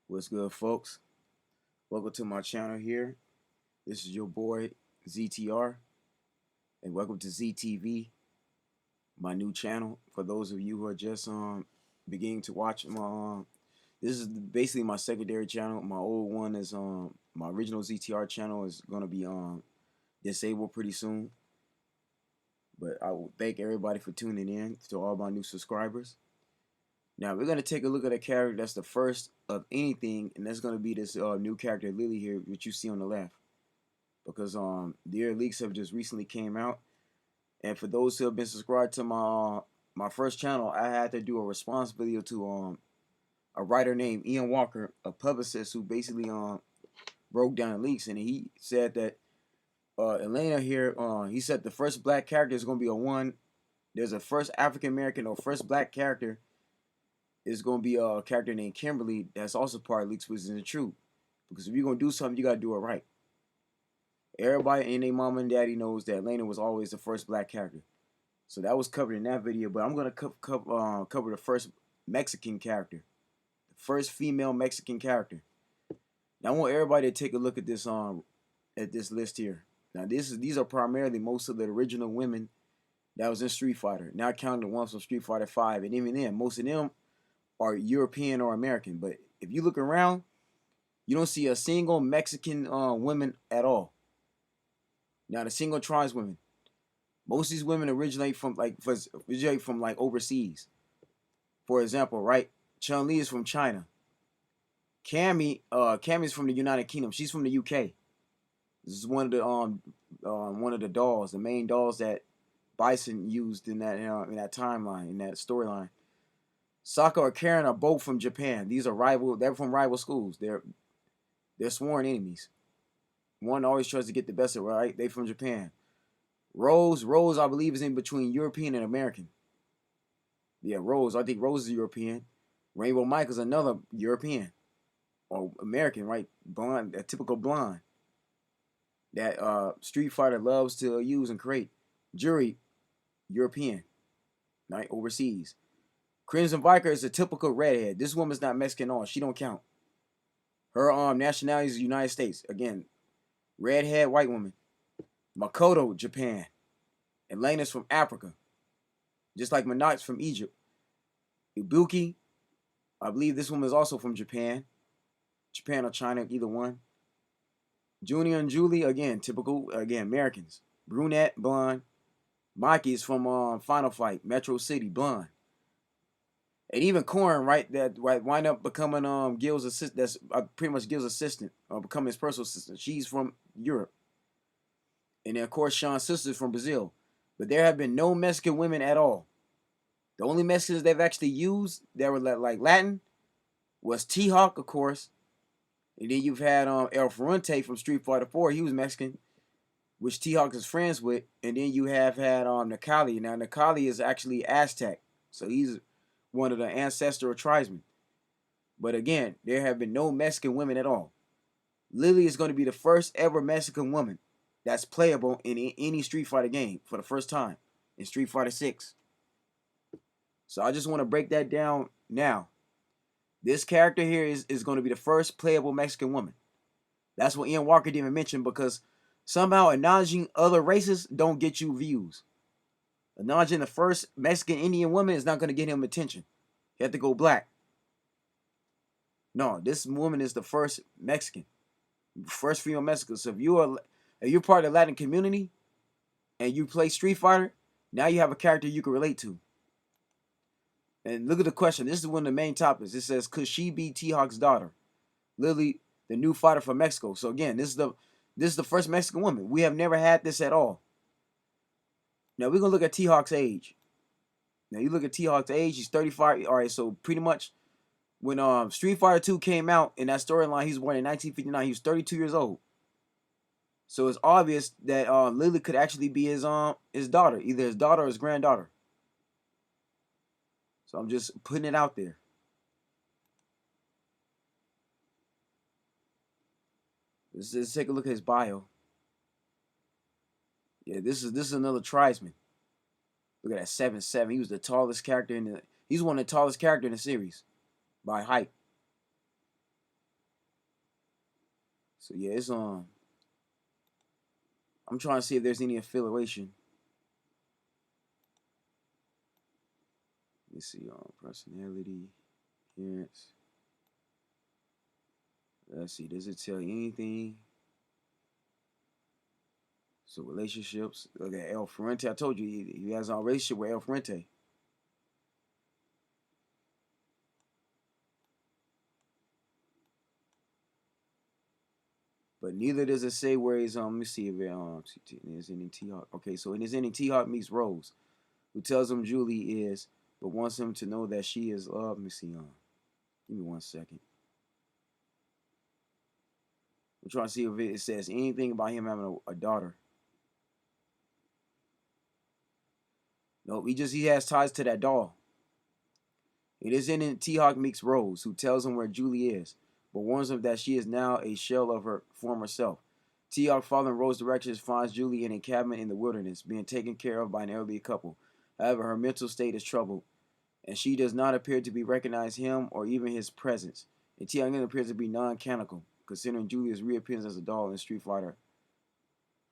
What's good, folks? Welcome to my channel here. This is your boy ZTR, and welcome to ZTV, my new channel. For those of you who are just beginning to watch this is basically my secondary channel. My old one is my original ZTR channel is gonna be disabled pretty soon. But I will thank everybody for tuning in to all my new subscribers. Now we're gonna take a look at a character that's the first of anything, and that's gonna be this new character Lily here, which you see on the left. Because their leaks have just recently came out, and for those who have been subscribed to my first channel, I had to do a response video to a writer named Ian Walker, a publicist who basically broke down the leaks, and he said that Elena here, he said the first black character is gonna be a one. There's a first African American or first black character is going to be a character named Kimberly that's also part of Leaks, which isn't true. Because if you're going to do something, you got to do it right. Everybody and their mama and daddy knows that Lena was always the first black character. So that was covered in that video, but I'm going to cover the first Mexican character. The first female Mexican character. Now I want everybody to take a look at this list here. Now these are primarily most of the original women that was in Street Fighter. Now counting the ones from Street Fighter 5, and even then, most of them are European or American. But if you look around, you don't see a single Mexican women at all. Now the single trans women, most of these women originate from overseas. For example, right? Chun-Li is from China. Cammy's from the United Kingdom. She's from the UK. This is one of the dolls, the main dolls that Bison used in that timeline, in that storyline. Sokka or Karen are both from Japan. These are they're from rival schools. They're sworn enemies. One always tries to get the best of it, right? They from Japan. Rose, I believe, is in between European and American. Yeah, Rose. I think Rose is European. Rainbow Michael's another European. Or American, right? Blonde, a typical blonde. That Street Fighter loves to use and create. Jury, European. Right? Overseas. Crimson Viper is a typical redhead. This woman's not Mexican at all. She don't count. Her nationality is the United States. Again, redhead white woman. Makoto, Japan. Elena's from Africa. Just like Minot's from Egypt. Ibuki, I believe this woman is also from Japan. Japan or China, either one. Junior and Julie, again, typical, Americans. Brunette, blonde. Maki is from Final Fight, Metro City, blonde. And even Corrin, right, that wind up becoming Gil's assistant. That's pretty much Gil's assistant, becoming his personal assistant. She's from Europe, and then of course Sean's sister's from Brazil. But there have been no Mexican women at all. The only Mexicans they've actually used that were like Latin was T-Hawk, of course, and then you've had El Ferrante from Street Fighter 4. He was Mexican, which T-Hawk is friends with, and then you have had Necalli. Now Necalli is actually Aztec, so he's one of the ancestral tribesmen. But again, there have been no Mexican women at all. Lily is going to be the first ever Mexican woman that's playable in any Street Fighter game for the first time in Street Fighter 6. So I just want to break that down now. This character here is going to be the first playable Mexican woman. That's what Ian Walker didn't mention, because somehow acknowledging other races don't get you views. Acknowledging the first Mexican Indian woman is not going to get him attention. You have to go black. No, this woman is the first Mexican, first female Mexican. So if you're part of the Latin community and you play Street Fighter, now you have a character you can relate to. And look at the question. This is one of the main topics. It says, could she be T-Hawk's daughter? Lily, the new fighter from Mexico. So again, this is the first Mexican woman. We have never had this at all. Now we're gonna look at T-Hawk's age. Now you look at T-Hawk's age, he's 35. All right, so pretty much when Street Fighter 2 came out in that storyline, he was born in 1959. He was 32 years old. So it's obvious that Lily could actually be his daughter, either his daughter or his granddaughter. So I'm just putting it out there. Let's take a look at his bio. Yeah, this is another tribesman. Look at that 7'7". He was the tallest character he's one of the tallest characters in the series by height. So yeah, it's I'm trying to see if there's any affiliation. Let's see, personality, appearance. Let's see, does it tell you anything? So relationships. Look at El Ferrante. I told you he has a relationship with El Ferrante. But neither does it say where he's let me see if it is any T Hawk. Okay, so it is any T Hawk meets Rose, who tells him Julie is, but wants him to know that she is loved. Let me see give me 1 second. I'm trying to see if it says anything about him having a daughter. No, he has ties to that doll. It is in T Hawk meets Rose, who tells him where Julie is, but warns him that she is now a shell of her former self. T Hawk, following Rose's directions, finds Julie in a cabin in the wilderness, being taken care of by an elderly couple. However, her mental state is troubled, and she does not appear to be recognize him or even his presence. And T Hawk appears to be non-canonical, considering Julia's reappearance as a doll in Street Fighter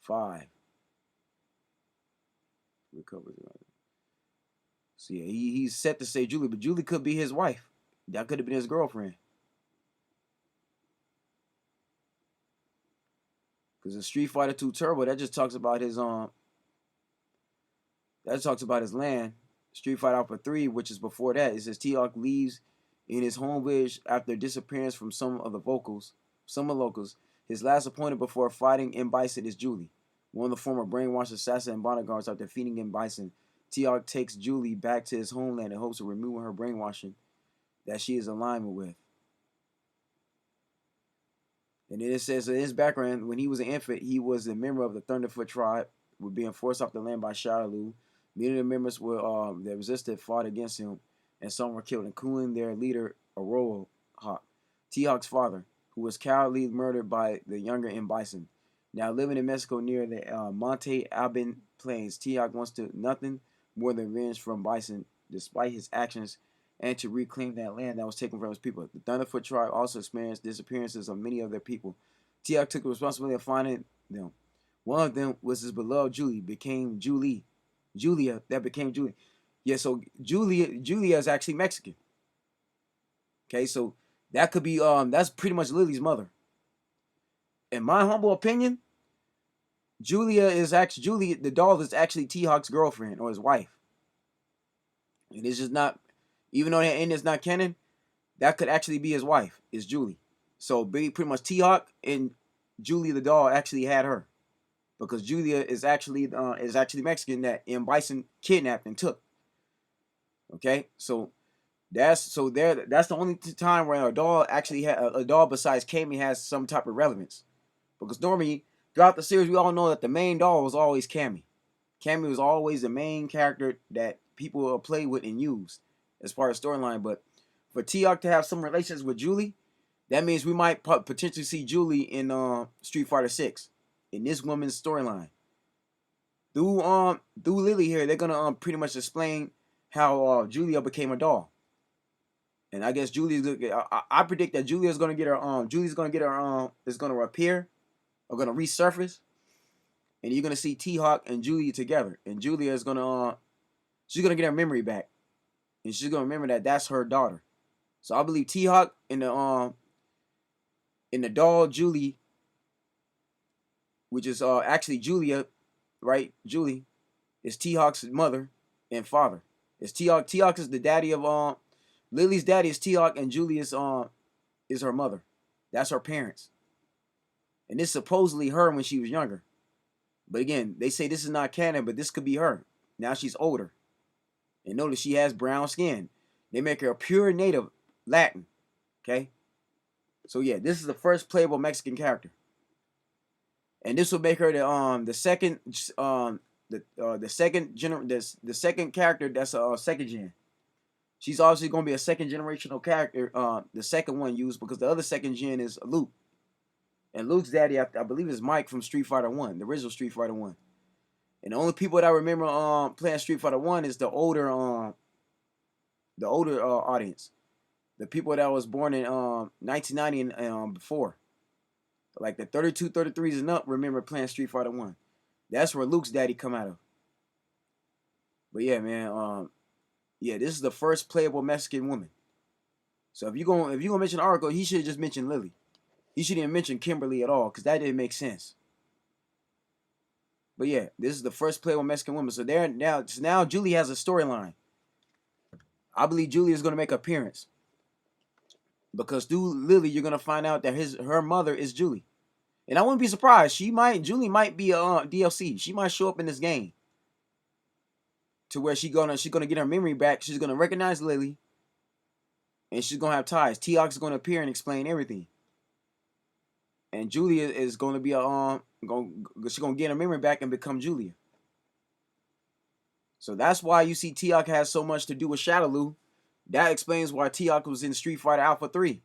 5. Recovers. So yeah, he's set to say Julie, but Julie could be his wife. That could have been his girlfriend. Because in Street Fighter 2 Turbo, that just talks about his land. Street Fighter Alpha 3, which is before that, it says T-Hawk leaves in his home village after disappearance from some of the locals. His last opponent before fighting M. Bison is Julie. One of the former brainwashed assassin and bodyguards. After defeating M. Bison, T-Hawk takes Julie back to his homeland in hopes of removing her brainwashing that she is in alignment with. And then it says in his background, when he was an infant, he was a member of the Thunderfoot tribe, were being forced off the land by Shadaloo. Many of the members were that resisted fought against him, and some were killed, including their leader, Aurora Hawk, T-Hawk's father, who was cowardly murdered by the younger M. Bison. Now living in Mexico near the Monte Albin Plains, T-Hawk wants to nothing more than revenge from Bison, despite his actions, and to reclaim that land that was taken from his people. The Thunderfoot tribe also experienced disappearances of many of their people. T-Hawk took the responsibility of finding them. One of them was his beloved Julia, that became Julie. Yeah, so Julia is actually Mexican. Okay, so that could be that's pretty much Lily's mother. In my humble opinion, the doll is actually T-Hawk's girlfriend or his wife. And it's just not, even though that end is not canon, that could actually be his wife, is Julie. So pretty much T-Hawk and Julie the doll actually had her. Because Julia is actually Mexican that M. Bison kidnapped and took. Okay, so that's the only time where a doll actually a doll besides Cammy has some type of relevance. Because normally throughout the series we all know that the main doll was always Cammy. Cammy was always the main character that people play with and use as part of storyline. But for T-Hawk to have some relations with Julie, that means we might potentially see Julie in Street Fighter 6 in this woman's storyline. Through Lily here, they're gonna pretty much explain how Julia became a doll. And I guess I predict that Julia's gonna get her is gonna appear or gonna resurface, and you're gonna see T-Hawk and Julia together, and Julia is gonna she's gonna get her memory back, and she's gonna remember that that's her daughter. So I believe T-Hawk in the doll Julie, which is actually Julia, right? Julie is T-Hawk's mother and father. It's T-Hawk. T-Hawk is the daddy of Lily's daddy is T-Hawk, and Julie is her mother. That's her parents. And this is supposedly her when she was younger. But again, they say this is not canon, but this could be her. Now she's older. And notice she has brown skin. They make her a pure native Latin. Okay? So yeah, this is the first playable Mexican character. And this will make her the second second character that's a second gen. She's obviously going to be a second generational character, the second one used, because the other second gen is Luke. And Luke's daddy, I believe, is Mike from Street Fighter 1, the original Street Fighter 1. And the only people that I remember playing Street Fighter 1 is the older audience. The people that was born in 1990 and before. Like the 32, 33s and up remember playing Street Fighter 1. That's where Luke's daddy come out of. But yeah, man, yeah, this is the first playable Mexican woman. So if you gonna mention Arco, he should have just mentioned Lily. He shouldn't even mention Kimberly at all, because that didn't make sense. But yeah, this is the first playable Mexican woman. So now Julie has a storyline. I believe Julie is gonna make an appearance. Because through Lily, you're gonna find out that her mother is Julie. And I wouldn't be surprised. Julie might be a DLC. She might show up in this game. To where she's gonna get her memory back. She's gonna recognize Lily. And she's gonna have ties. T-Hawk's gonna appear and explain everything. And Julia is gonna be she's gonna get her memory back and become Julia. So that's why you see T-Hawk has so much to do with Shadaloo. That explains why T-Hawk was in Street Fighter Alpha 3.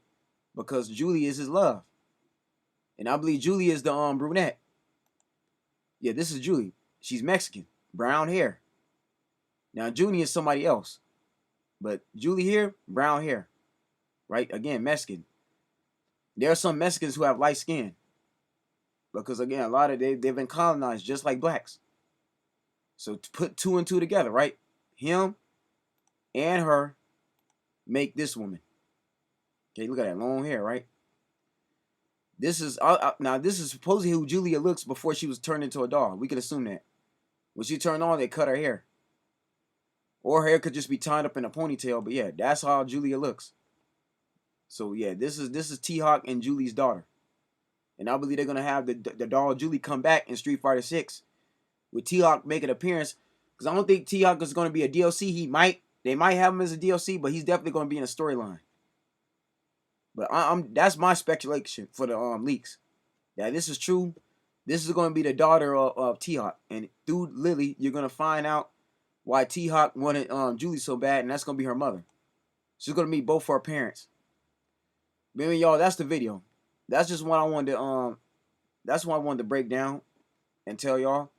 Because Julie is his love. And I believe Julie is the brunette. Yeah, this is Julie. She's Mexican. Brown hair. Now, Junie is somebody else. But Julie here, brown hair. Right? Again, Mexican. There are some Mexicans who have light skin. Because, again, a lot of they've been colonized just like blacks. So to put 2 and 2 together, right? Him and her make this woman. Okay, look at that long hair, right? This is now this is supposedly who Julia looks before she was turned into a doll. We could assume that. When she turned on, they cut her hair. Or her hair could just be tied up in a ponytail, but yeah, that's how Julia looks. So yeah, this is T-Hawk and Julie's daughter. And I believe they're gonna have the doll Julie come back in Street Fighter 6 with T-Hawk make an appearance. Because I don't think T-Hawk is gonna be a DLC. They might have him as a DLC, but he's definitely gonna be in a storyline. But that's my speculation for the leaks. That this is true. This is going to be the daughter of T-Hawk. And through Lily, you're going to find out why T-Hawk wanted Julie so bad. And that's going to be her mother. She's going to meet both her parents. Maybe y'all, that's the video. That's just what I wanted to that's what I wanted to break down and tell y'all.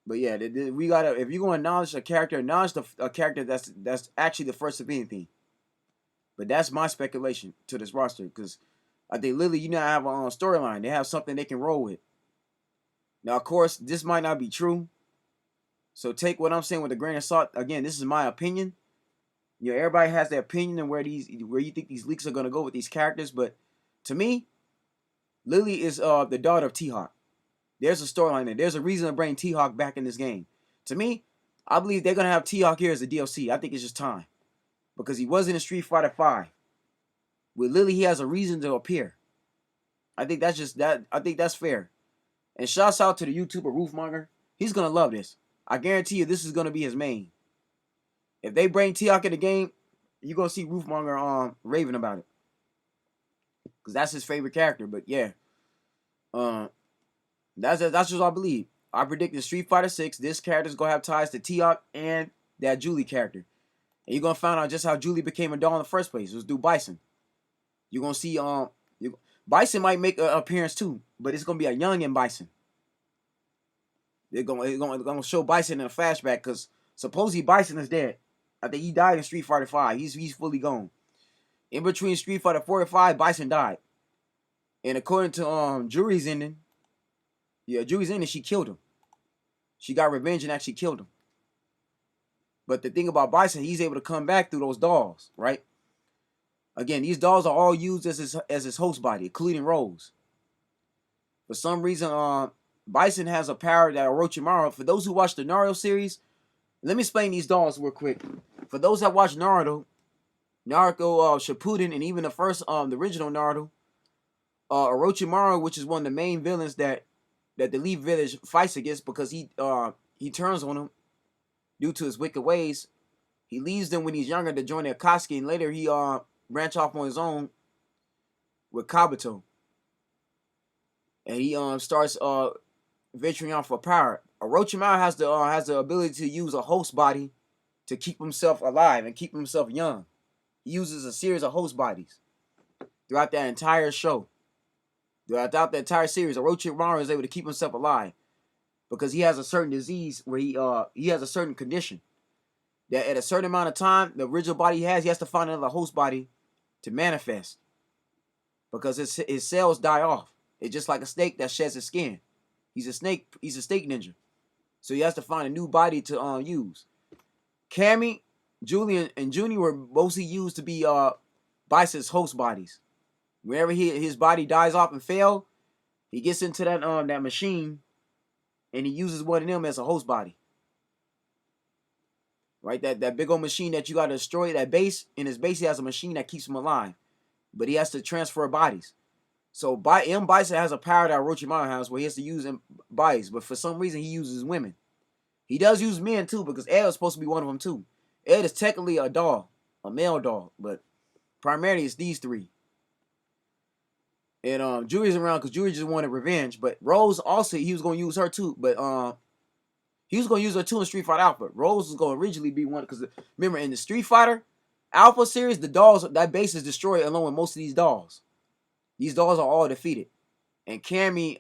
But yeah, we gotta, if you're going to acknowledge a character, acknowledge a character that's actually the first of anything. But that's my speculation to this roster, because I think Lily, you now have a storyline. They have something they can roll with. Now, of course, this might not be true. So take what I'm saying with a grain of salt. Again, this is my opinion. You know, everybody has their opinion and where you think these leaks are gonna go with these characters. But to me, Lily is the daughter of T-Hawk. There's a storyline there. There's a reason to bring T-Hawk back in this game. To me, I believe they're gonna have T-Hawk here as a DLC. I think it's just time. Because he wasn't in Street Fighter 5. With Lily, he has a reason to appear. I think that's just that. I think that's fair. And shouts out to the YouTuber Roofmonger. He's gonna love this. I guarantee you, this is gonna be his main. If they bring T-Hawk in the game, you're gonna see Roofmonger raving about it, because that's his favorite character. But yeah, that's just what I believe. I predict in Street Fighter 6, this character's gonna have ties to T-Hawk and that Julie character. And you're gonna find out just how Julie became a doll in the first place. It was through Bison. You're gonna see Bison might make an appearance too, but it's gonna be a youngin' Bison. They're gonna show Bison in a flashback, because supposedly Bison is dead. I think he died in Street Fighter 5. He's fully gone. In between Street Fighter 4 and 5, Bison died. And according to Jury's ending, she killed him. She got revenge and actually killed him. But the thing about Bison, he's able to come back through those dolls, right? Again, these dolls are all used as his host body, including Rose. For some reason, Bison has a power that Orochimaru. For those who watch the Naruto series, let me explain these dolls real quick. For those that watch Naruto Shippuden, and even the first, the original Naruto, Orochimaru, which is one of the main villains that the Leaf Village fights against, because he turns on him due to his wicked ways. He leaves them when he's younger to join the Akatsuki, and later he branch off on his own with Kabuto. And he starts venturing out for power. Orochimaru has the ability to use a host body to keep himself alive and keep himself young. He uses a series of host bodies throughout that entire show. Throughout the entire series, Orochimaru is able to keep himself alive because he has a certain disease where he has a certain condition that at a certain amount of time, the original body he has to find another host body to manifest. because his cells die off. It's just like a snake that sheds its skin. He's a snake. He's a snake ninja. So he has to find a new body to use. Cammy, Julian, and Junie were mostly used to be Bison's host bodies. Whenever his body dies off and fail, he gets into that machine, and he uses one of them as a host body. Right, that big old machine that you gotta destroy. That base, in his base, he has a machine that keeps him alive, but he has to transfer bodies. So M. Bison has a power that Orochimaru has, where he has to use bodies, but for some reason he uses women. He does use men too, because Ed is supposed to be one of them too. Ed is technically a doll, a male doll, but primarily it's these three. And Jury's around because Jury just wanted revenge, but Rose also, he was gonna use her too, but he was gonna use her too in Street Fighter Alpha. Rose was gonna originally be one, because remember in the Street Fighter Alpha series, the dolls, that base is destroyed along with most of these dolls. These dolls are all defeated, and Cammy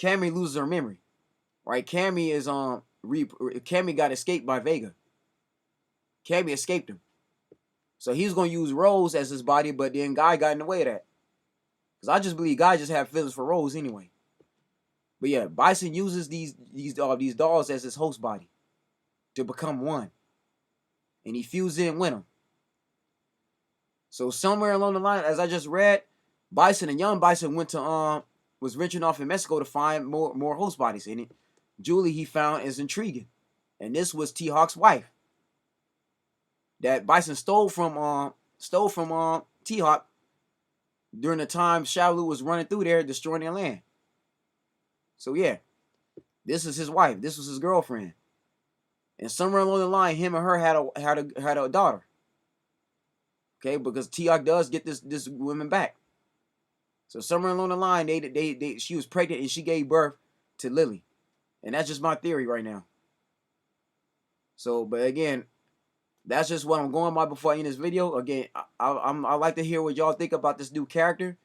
loses her memory. Right, Cammy is Cammy got escaped by Vega. Cammy escaped him, so he was gonna use Rose as his body, but then Guy got in the way of that. Cause I just believe Guy just had feelings for Rose anyway. But yeah, Bison uses these dolls as his host body to become one, and he fuses in with them. So somewhere along the line, as I just read, Bison and young Bison went to was venturing off in Mexico to find more host bodies. And Julie he found is intriguing, and this was T-Hawk's wife that Bison stole from T-Hawk during the time Shaolin was running through there destroying their land. So yeah, this is his wife. This was his girlfriend, and somewhere along the line, him and her had a daughter. Okay, because T-Hawk does get this woman back. So somewhere along the line, she was pregnant and she gave birth to Lily, and that's just my theory right now. So, but again, that's just what I'm going by before I end this video. Again, I like to hear what y'all think about this new character,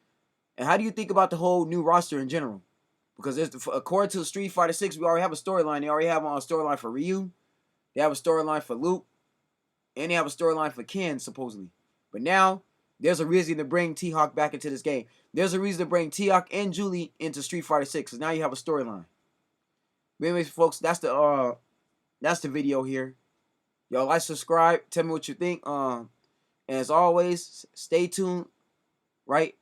and how do you think about the whole new roster in general? Because according to Street Fighter 6, we already have a storyline. They already have a storyline for Ryu. They have a storyline for Luke, and they have a storyline for Ken supposedly. But now there's a reason to bring T-Hawk back into this game. There's a reason to bring T-Hawk and Julie into Street Fighter 6, because now you have a storyline. But anyways, folks, that's the video here. Y'all like, subscribe, tell me what you think. And as always, stay tuned. Right.